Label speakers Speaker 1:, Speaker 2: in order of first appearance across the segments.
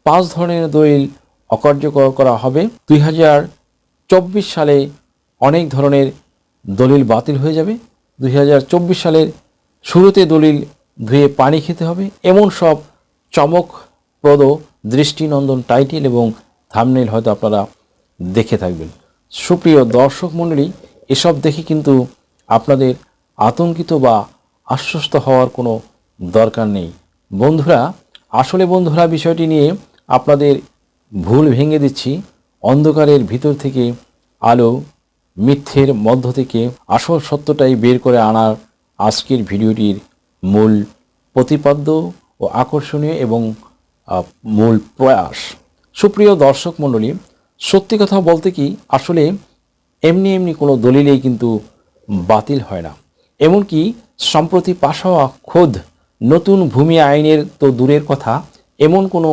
Speaker 1: 5 ধরনের দলিল অকার্যকর করা হবে। 2024 সালে অনেক ধরনের দলিল বাতিল হয়ে যাবে। 2024 সালের শুরুতে দলিল ধুয়ে পানি খেতে হবে, এমন সব চমকপ্রদ দৃষ্টিনন্দন টাইটেল এবং থাম্বনেইল হয়তো আপনারা দেখে থাকবেন। সুপ্রিয় দর্শক মণ্ডলী, এসব দেখে কিন্তু আপনাদের আতঙ্কিত বা আশ্বস্ত হওয়ার কোনো দরকার নেই। বন্ধুরা বিষয়টি নিয়ে আপনাদের ভুল ভেঙে দিচ্ছি। অন্ধকারের ভিতর থেকে আলো, মিথ্যের মধ্য থেকে আসল সত্যটাই বের করে আনার আজকের ভিডিওটির মূল প্রতিপাদ্য ও আকর্ষণীয় এবং মূল প্রয়াস। সুপ্রিয় দর্শক মণ্ডলী, সত্যি কথা বলতে কি, আসলে এমনি কোনো দলিলেই কিন্তু বাতিল হয় না। এমনকি সম্প্রতি পাশ হওয়া খোদ নতুন ভূমি আইনের তো দূরের কথা, এমন কোনো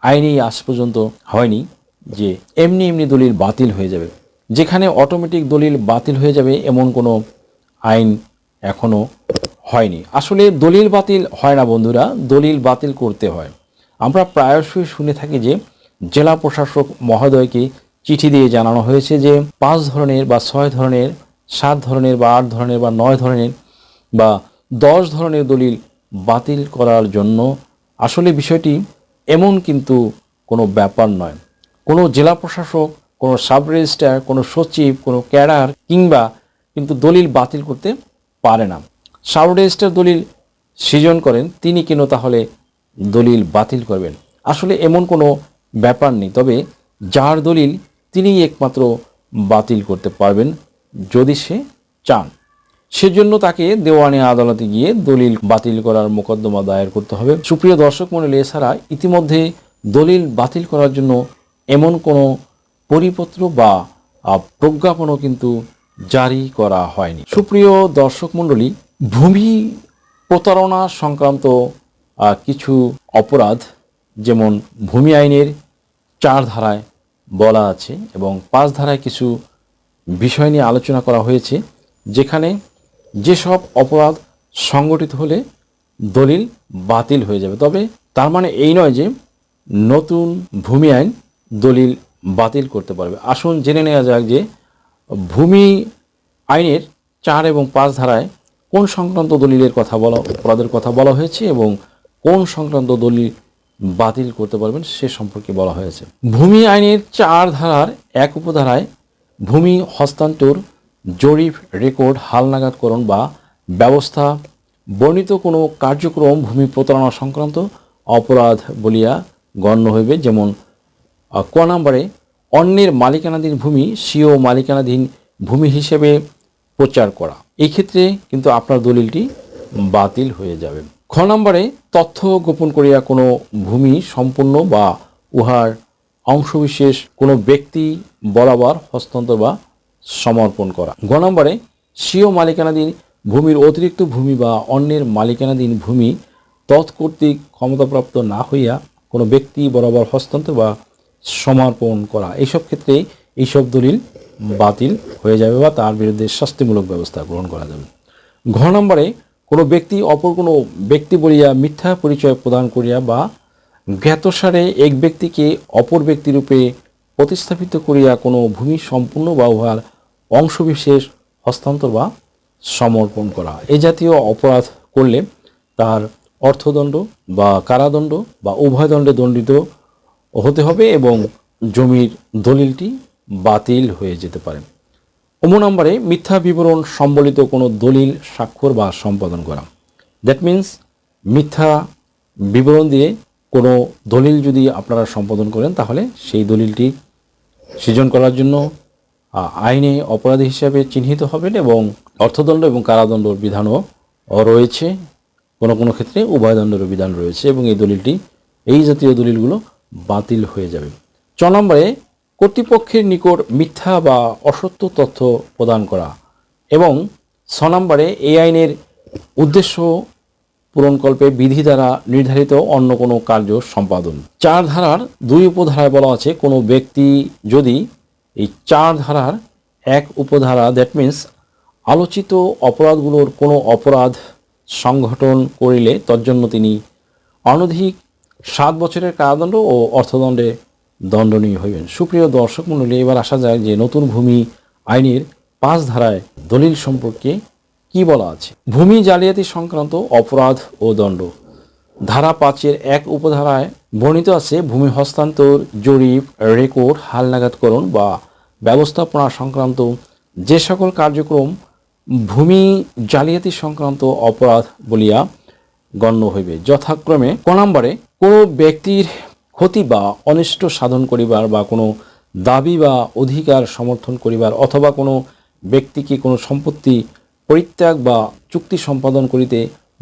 Speaker 1: আইনেই আজ পর্যন্ত হয়নি যে এমনি দলিল বাতিল হয়ে যাবে। যেখানে অটোমেটিক দলিল বাতিল হয়ে যাবে এমন কোনো আইন এখনও হয়নি। আসলে দলিল বাতিল হয় না বন্ধুরা, দলিল বাতিল করতে হয়। আমরা প্রায়শই শুনে থাকি যে জেলা প্রশাসক মহোদয়কে চিঠি দিয়ে জানানো হয়েছে যে 5 ধরনের বা 6 ধরনের, 7 ধরনের বা 8 ধরনের বা 9 ধরনের বা 10 ধরনের দলিল বাতিল করার জন্য। আসলে বিষয়টি এমন কিন্তু কোনো ব্যাপার নয়। কোনো জেলা প্রশাসক, কোনো সাব রেজিস্ট্রার, কোনো সচিব, কোনো ক্যাডার কিংবা কিন্তু দলিল বাতিল করতে পারে না। সাব রেজিস্ট্রার দলিল সৃজন করেন, তিনি কেন তাহলে দলিল বাতিল করবেন? আসলে এমন কোনো ব্যাপার নেই। তবে যার দলিল তিনিই একমাত্র বাতিল করতে পারবেন যদি সে চান। সেজন্য তাকে দেওয়ানি আদালতে গিয়ে দলিল বাতিল করার মোকদ্দমা দায়ের করতে হবে। সুপ্রিয় দর্শক মণ্ডলী, এছাড়া ইতিমধ্যে দলিল বাতিল করার জন্য এমন কোনো পরিপত্র বা প্রজ্ঞাপনও কিন্তু জারি করা হয়নি। সুপ্রিয় দর্শক মণ্ডলী, ভূমি প্রতারণা সংক্রান্ত কিছু অপরাধ, যেমন ভূমি আইনের 4 ধারায় বলা আছে এবং 5 ধারায় কিছু বিষয় নিয়ে আলোচনা করা হয়েছে, যেখানে যেসব অপরাধ সংগঠিত হলে দলিল বাতিল হয়ে যাবে। তবে তার মানে এই নয় যে নতুন ভূমি আইন দলিল বাতিল করতে পারবে। আসুন জেনে নেওয়া যাক যে ভূমি আইনের 4 এবং 5 ধারায় কোন সংক্রান্ত দলিলের কথা অপরাধের কথা বলা হয়েছে এবং কোন সংক্রান্ত দলিল বাতিল করতে পারবেন সে সম্পর্কে বলা হয়েছে। ভূমি আইনের 4 ধারার 1 উপধারায় ভূমি হস্তান্তর, জরিপ, রেকর্ড, হালনাগাদকরণ বা ব্যবস্থা বর্ণিত কোনো কার্যক্রম ভূমি প্রতারণা সংক্রান্ত অপরাধ বলিয়া গণ্য হইবে। যেমন ক নম্বরে, অন্যের মালিকানাধীন ভূমি স্বীয় মালিকানাধীন ভূমি হিসেবে প্রচার করা। এই ক্ষেত্রে কিন্তু আপনার দলিলটি বাতিল হয়ে যাবে। খ নম্বরে, তথ্য গোপন করিয়া কোনো ভূমি সম্পূর্ণ বা উহার অংশবিশেষ কোনো ব্যক্তি বরাবর হস্তান্তর বা সমর্পণ করা। গ নম্বরে, স্বীয় মালিকানাধীন ভূমির অতিরিক্ত ভূমি বা অন্যের মালিকানাধীন ভূমি তৎকর্তৃক ক্ষমতাপ্রাপ্ত না হইয়া কোনো ব্যক্তি বরাবর হস্তান্তর বা সমর্পণ করা। এইসব ক্ষেত্রে এইসব দলিল বাতিল হয়ে যাবে বা তার বিরুদ্ধে শাস্তিমূলক ব্যবস্থা গ্রহণ করা যাবে। ঘ নম্বরে, কোনো ব্যক্তি অপর কোনো ব্যক্তি বলিয়া মিথ্যা পরিচয় প্রদান করিয়া বা জ্ঞাতসারে এক ব্যক্তিকে অপর ব্যক্তিরূপে প্রতিস্থাপিত করিয়া কোনো ভূমি সম্পূর্ণ বা উহার অংশবিশেষ হস্তান্তর বা সমর্পণ করা। এই জাতীয় অপরাধ করলে তার অর্থদণ্ড বা কারাদণ্ড বা উভয় দণ্ডে দণ্ডিত হতে হবে এবং জমির দলিলটি বাতিল হয়ে যেতে পারে। নম্বরে, মিথ্যা বিবরণ সম্বলিত কোনো দলিল স্বাক্ষর বা সম্পাদন করা। দ্যাট মিন্স মিথ্যা বিবরণ দিয়ে কোনো দলিল যদি আপনারা সম্পাদন করেন তাহলে সেই দলিলটি সৃজন করার জন্য আইনে অপরাধী হিসাবে চিহ্নিত হবেন এবং অর্থদণ্ড এবং কারাদণ্ডের বিধানও রয়েছে। কোনো ক্ষেত্রে উভয় দণ্ডেরও বিধান রয়েছে এবং এই জাতীয় দলিলগুলো বাতিল হয়ে যাবে। 4 নম্বরে, কর্তৃপক্ষের নিকট মিথ্যা বা অসত্য তথ্য প্রদান করা এবং 6 নম্বরে, এই আইনের উদ্দেশ্য পূরণকল্পে বিধি দ্বারা নির্ধারিত অন্য কোনো কার্য সম্পাদন। 4 ধারার 2 উপধারায় বলা আছে, কোনো ব্যক্তি যদি এই 4 ধারার 1 উপধারা, দ্যাট মিন্স আলোচিত অপরাধগুলোর কোনো অপরাধ সংঘটন করিলে তজ্জন্য তিনি অনধিক 7 বছরের কারাদণ্ড ও অর্থদণ্ডে দণ্ডনীয় হইবেন। সুপ্রিয় দর্শক মণ্ডলী, এবার আসা যায় যে নতুন ভূমি আইনের 5 ধারায় দলিল সম্পর্কে কি বলা আছে। ভূমি জালিয়াতি সংক্রান্ত অপরাধ ও দণ্ড। ধারা 5-এর 1 উপধারায় বর্ণিত আছে ভূমি হস্তান্তর, জরিপ, রেকর্ড, হালনাগাদকরণ বা ব্যবস্থাপনা সংক্রান্ত যে সকল কার্যক্রম ভূমি জালিয়াতি সংক্রান্ত অপরাধ বলিয়া গণ্য হইবে। যথাক্রমে ক নম্বরে কোনো ব্যক্তির ক্ষতি বা অনিষ্ট সাধন করিবার বা কোনো দাবি বা অধিকার সমর্থন করিবার অথবা কোনো ব্যক্তিকে কোনো সম্পত্তি পরিত্যাগ বা চুক্তি সম্পাদন করিতে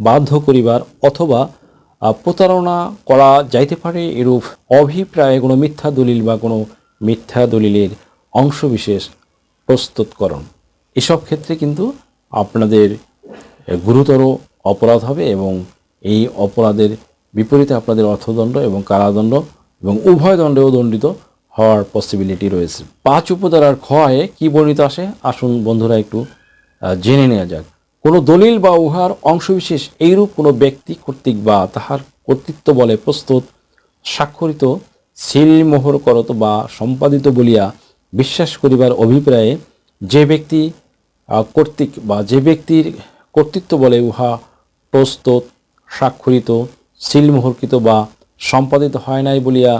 Speaker 1: বাধ্য করিবার অথবা প্রতারণা করা যাইতে পারে এরূপ অভিপ্রায়ে কোনো মিথ্যা দলিল বা কোনো মিথ্যা দলিলের অংশবিশেষ প্রস্তুতকরণ, এসব ক্ষেত্রে কিন্তু আপনাদের গুরুতর অপরাধ হবে এবং এই অপরাধের বিপরীতে আপনাদের অর্থদণ্ড এবং কারাদণ্ড এবং উভয় দণ্ডেও দণ্ডিত হওয়ার পসিবিলিটি রয়েছে। 5 উপধারার ক্ষয়ে কি বর্ণিত আসে আসুন বন্ধুরা একটু জেনে নেওয়া যাক। কোনো দলিল বা উহার অংশবিশেষ এইরূপ কোনো ব্যক্তি কর্তৃক বা তাহার কর্তৃত্ব বলে প্রস্তুত, স্বাক্ষরিত, সিলমোহর করত বা সম্পাদিত বলিয়া বিশ্বাস করিবার অভিপ্রায়ে যে ব্যক্তি কর্তৃক বা যে ব্যক্তির কর্তৃত্ব বলে উহা প্রস্তুত, স্বাক্ষরিত, সিলমোহরকৃত বা সম্পাদিত হয় নাই বলিয়া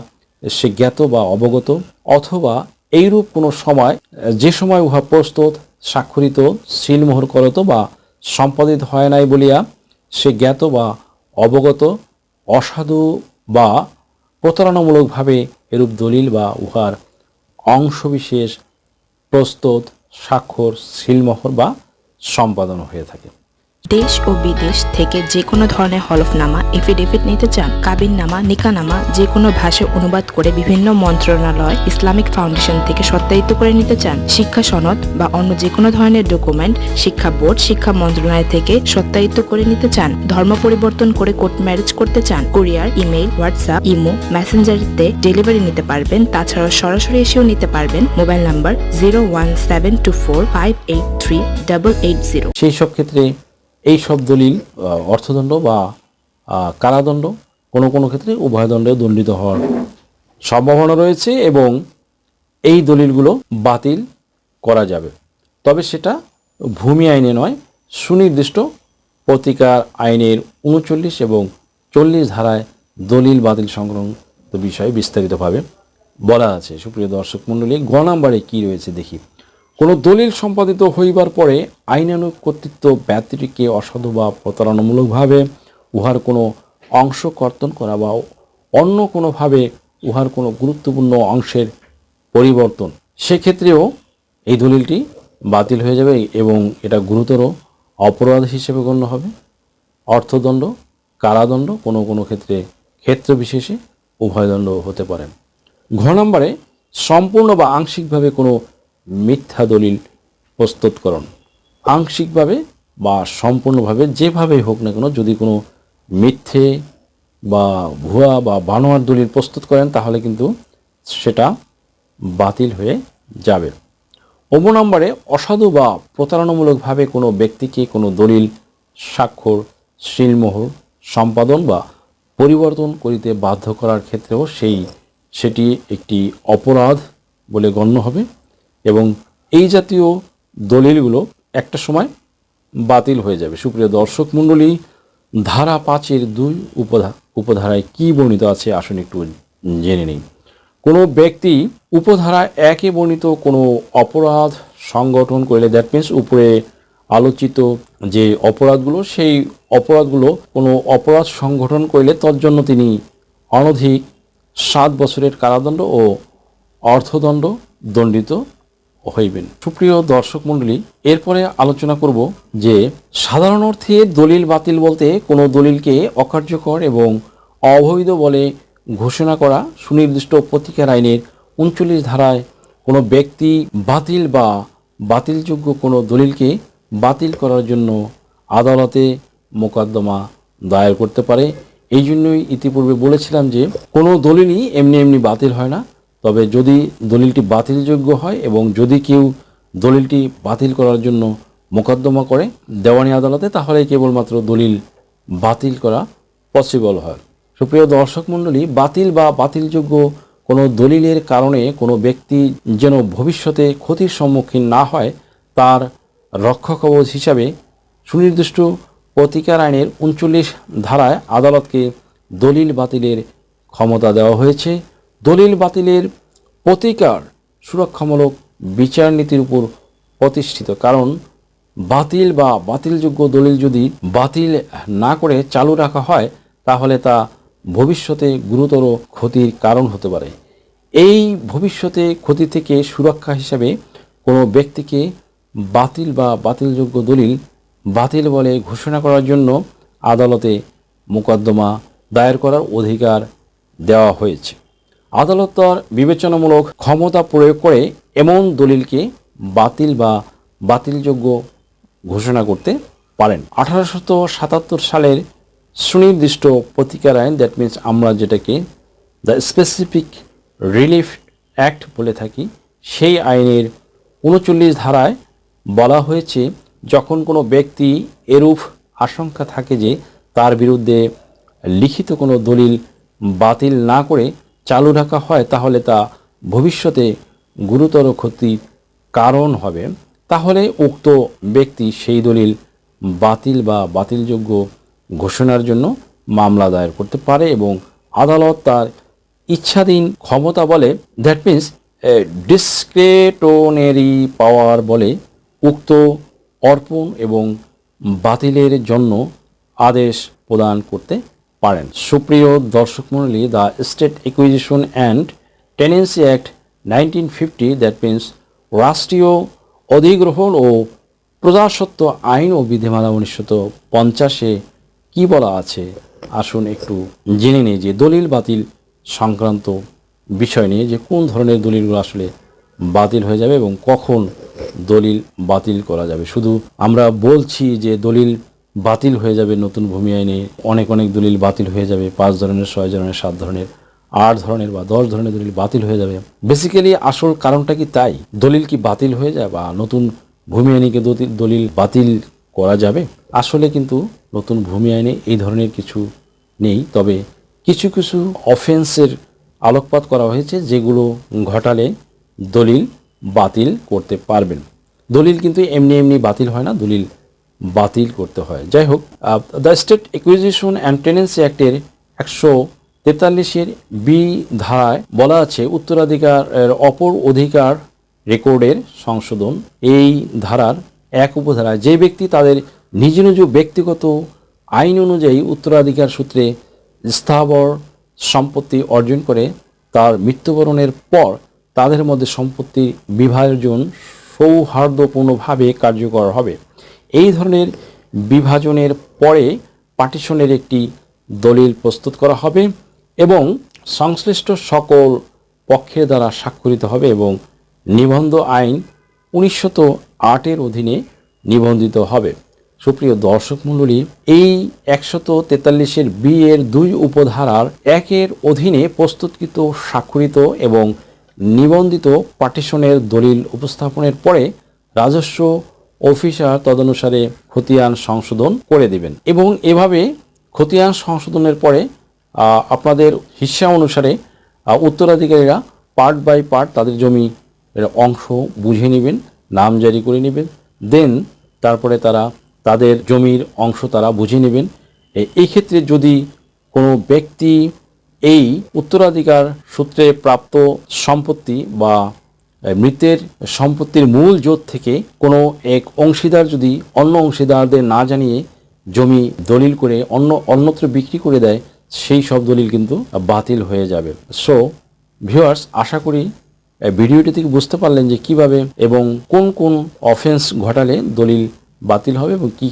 Speaker 1: সে জ্ঞাত বা অবগত, অথবা এইরূপ কোনো সময় যে সময় উহা প্রস্তুত, স্বাক্ষরিত, সিলমোহর করত বা সম্পাদিত হয় নাই বলিয়া সে জ্ঞাত বা অবগত, অসাধু বা প্রতারণামূলকভাবে এরূপ দলিল বা উহার অংশবিশেষ প্রস্তুত, স্বাক্ষর, সিলমোহর বা সম্পাদন হয়ে থাকে।
Speaker 2: দেশ ও বিদেশ থেকে যে কোনো ধরনের হলফনামা, এফিডেভিট নিতে চান, কাবিননামা, নিকানামা যে কোনো ভাষায় অনুবাদ করে বিভিন্ন মন্ত্রণালয়, ইসলামিক ফাউন্ডেশন থেকে সত্যায়িত করে নিতে চান, শিক্ষা সনদ বা অন্য যে কোনো ধরনের ডকুমেন্ট শিক্ষা বোর্ড, শিক্ষা মন্ত্রণালয় থেকে সত্যায়িত করে নিতে চান, ধর্ম পরিবর্তন করে কোর্ট ম্যারেজ করতে চান, কুরিয়ার, ইমেইল, হোয়াটসঅ্যাপ, ইমো, মেসেঞ্জারিতে ডেলিভারি নিতে পারবেন। তাছাড়াও সরাসরি এসেও নিতে পারবেন। Mobile number 01724583880।
Speaker 1: সেই সব ক্ষেত্রে এই সব দলিল অর্থদণ্ড বা কারাদণ্ড কোনো কোনো ক্ষেত্রে উভয় দণ্ডে দণ্ডিত হওয়ার সম্ভাবনা রয়েছে এবং এই দলিলগুলো বাতিল করা যাবে, তবে সেটা ভূমি আইনে নয়, সুনির্দিষ্ট প্রতিকার আইনের 39 এবং 40 ধারায় দলিল বাতিল সংক্রান্ত বিষয়ে বিস্তারিতভাবে বলা আছে। সুপ্রিয় দর্শক মণ্ডলী, গ নম্বরে কী রয়েছে দেখি। কোনো দলিল সম্পাদিত হইবার পরে আইনানুগ কর্তৃত্ব ব্যক্তিটিকে অসাধু বা প্রতারণামূলকভাবে উহার কোনো অংশ কর্তন করা বা অন্য কোনোভাবে উহার কোনো গুরুত্বপূর্ণ অংশের পরিবর্তন, সেক্ষেত্রেও এই দলিলটি বাতিল হয়ে যাবে এবং এটা গুরুতর অপরাধ হিসেবে গণ্য হবে। অর্থদণ্ড, কারাদণ্ড কোনো কোনো ক্ষেত্রে ক্ষেত্র বিশেষে উভয় দণ্ড হতে পারে। ঘ নম্বরে সম্পূর্ণ বা আংশিকভাবে কোনো মিথ্যা দলিল প্রস্তুতকরণ। আংশিকভাবে বা সম্পূর্ণভাবে যেভাবেই হোক না কেন যদি কোনো মিথ্যে বা ভুয়া বা বানোয়ার দলিল প্রস্তুত করেন তাহলে কিন্তু সেটা বাতিল হয়ে যাবে। অব নম্বরে অসাধু বা প্রতারণামূলকভাবে কোনো ব্যক্তিকে কোনো দলিল, স্বাক্ষর, সিলমোহর, সম্পাদন বা পরিবর্তন করিতে বাধ্য করার ক্ষেত্রেও সেটি একটি অপরাধ বলে গণ্য হবে এবং এই জাতীয় দলিলগুলো একটা সময় বাতিল হয়ে যাবে। সুপ্রিয় দর্শক মণ্ডলী, ধারা 5-এর 2 উপধারায় কি বর্ণিত আছে আসুন একটু জেনে নিই। কোনো ব্যক্তি উপধারা 1-এ বর্ণিত কোনো অপরাধ সংগঠন করলে, দ্যাট মিনস উপরে আলোচিত যে অপরাধগুলো, সেই অপরাধগুলো কোনো অপরাধ সংগঠন করলে তজ্জন্য তিনি অনধিক 7 বছরের কারাদণ্ড ও অর্থদণ্ড দণ্ডিত হইবেন। সুপ্রিয় দর্শক মণ্ডলী, এরপরে আলোচনা করব যে সাধারণ অর্থে দলিল বাতিল বলতে কোনো দলিলকে অকার্যকর এবং অবৈধ বলে ঘোষণা করা। সুনির্দিষ্ট প্রতিকার আইনের 39 ধারায় কোনো ব্যক্তি বাতিল বা বাতিলযোগ্য কোনো দলিলকে বাতিল করার জন্য আদালতে মোকদ্দমা দায়ের করতে পারে। এই জন্যই ইতিপূর্বে বলেছিলাম যে কোনো দলিলই এমনি এমনি বাতিল হয় না, তবে যদি দলিলটি বাতিলযোগ্য হয় এবং যদি কেউ দলিলটি বাতিল করার জন্য মোকদ্দমা করে দেওয়ানি আদালতে, তাহলে কেবলমাত্র দলিল বাতিল করা পসিবল হয়। সুপ্রিয় দর্শক মণ্ডলী, বাতিল বা বাতিলযোগ্য কোনো দলিলের কারণে কোনো ব্যক্তি যেন ভবিষ্যতে ক্ষতির সম্মুখীন না হয় তার রক্ষাকবচ হিসাবে সুনির্দিষ্ট প্রতিকার আইনের 39 ধারায় আদালতকে দলিল বাতিলের ক্ষমতা দেওয়া হয়েছে। দলিল বাতিলের প্রতিকার সুরক্ষামূলক বিচার নীতির উপর প্রতিষ্ঠিত, কারণ বাতিল বা বাতিলযোগ্য দলিল যদি বাতিল না করে চালু রাখা হয় তাহলে তা ভবিষ্যতে গুরুতর ক্ষতির কারণ হতে পারে। এই ভবিষ্যতে ক্ষতি থেকে সুরক্ষা হিসাবে কোনো ব্যক্তিকে বাতিল বা বাতিলযোগ্য দলিল বাতিল বলে ঘোষণা করার জন্য আদালতে মোকদ্দমা দায়ের করার অধিকার দেওয়া হয়েছে। আদালত তার বিবেচনামূলক ক্ষমতা প্রয়োগ করে এমন দলিলকে বাতিল বা বাতিলযোগ্য ঘোষণা করতে পারেন। 1877 সালের সুনির্দিষ্ট প্রতিকার আইন, দ্যাট মিনস আমরা যেটাকে দ্য স্পেসিফিক রিলিফ অ্যাক্ট বলে থাকি, সেই আইনের 39 ধারায় বলা হয়েছে যখন কোনো ব্যক্তি এরূপ আশঙ্কা থাকে যে তার বিরুদ্ধে লিখিত কোনো দলিল বাতিল না করে চালু রাখা হয় তাহলে তা ভবিষ্যতে গুরুতর ক্ষতির কারণ হবে, তাহলে উক্ত ব্যক্তি সেই দলিল বাতিল বা বাতিলযোগ্য ঘোষণার জন্য মামলা দায়ের করতে পারে এবং আদালত তার ইচ্ছাধীন ক্ষমতা বলে, দ্যাট মিন্স ডিসক্রেটনেরি পাওয়ার বলে উক্ত অর্পণ এবং বাতিলের জন্য আদেশ প্রদান করতে পারেন। সুপ্রিয় দর্শক মণ্ডলী, the state acquisition and tenancy act 1950, that means রাষ্ট্রীয় অধিগ্রহণ ও প্রজাস্বত্ব আইন ও বিধিমালা 1950-এ কী বলা আছে আসুন একটু জেনে নিই যে দলিল বাতিল সংক্রান্ত বিষয় নিয়ে, যে কোন ধরনের দলিলগুলো আসলে বাতিল হয়ে যাবে এবং কখন দলিল বাতিল করা যাবে। শুধু আমরা বলছি যে দলিল বাতিল হয়ে যাবে নতুন ভূমি আইনে, অনেক দলিল বাতিল হয়ে যাবে, 5 ধরনের, 6 ধরনের, 7 ধরনের, 8 ধরনের বা 10 ধরনের দলিল বাতিল হয়ে যাবে। বেসিক্যালি আসল কারণটা কি তাই? দলিল কি বাতিল হয়ে যায় বা নতুন ভূমি আইনে দলিল বাতিল করা যাবে? আসলে কিন্তু নতুন ভূমি আইনে এই ধরনের কিছু নেই, তবে কিছু কিছু অফেন্সের আলোকপাত করা হয়েছে যেগুলো ঘটালে দলিল বাতিল করতে পারবেন। দলিল কিন্তু এমনি বাতিল হয় না, দলিল বাতিল করতে হয়। যাই হোক, the state acquisition and tenancy অ্যাক্টের 143-এর বি ধারায় বলা আছে উত্তরাধিকারের অপর অধিকার রেকর্ডের সংশোধন। এই ধারার 1 উপধারায় যে ব্যক্তি তাদের নিজ নিজ ব্যক্তিগত আইন অনুযায়ী উত্তরাধিকার সূত্রে স্থাবর সম্পত্তি অর্জন করে তার মৃত্যুবরণের পর তাদের মধ্যে সম্পত্তির বিভাজন সৌহার্দ্যপূর্ণভাবে কার্যকর হবে। এই ধরনের বিভাজনের পরে পার্টিশনের একটি দলিল প্রস্তুত করা হবে এবং সংশ্লিষ্ট সকল পক্ষের দ্বারা স্বাক্ষরিত হবে এবং নিবন্ধ আইন 1908-এর অধীনে নিবন্ধিত হবে। সুপ্রিয় দর্শক মণ্ডলী, এই 143-এর বি এর 2 উপধারার 1-এর অধীনে প্রস্তুতকৃত স্বাক্ষরিত এবং নিবন্ধিত পার্টিশনের দলিল উপস্থাপনের পরে রাজস্ব অফিসার তদনুসারে খতিয়ান সংশোধন করে দিবেন এবং এভাবে খতিয়ান সংশোধনের পরে আপনাদের হিস্সা অনুসারে উত্তরাধিকারীরা পার্ট বাই পার্ট তাদের জমি অংশ বুঝে নেবেন, নাম জারি করে নেবেন, দেন তারপরে তারা তাদের জমির অংশ তারা বুঝে নেবেন। এই ক্ষেত্রে যদি কোনো ব্যক্তি এই উত্তরাধিকার সূত্রে প্রাপ্ত সম্পত্তি বা মৃতের সম্পত্তির মূল জোট থেকে কোনো এক অংশীদার যদি অন্য অংশীদারদের না জানিয়ে জমি দলিল করে অন্যত্র বিক্রি করে দেয়, সেই সব দলিল কিন্তু বাতিল হয়ে যাবে। সো ভিউয়ার্স, আশা করি ভিডিওটি থেকে বুঝতে পারলেন যে কিভাবে এবং কোন কোন অফেন্স ঘটালে দলিল বাতিল হবে এবং কি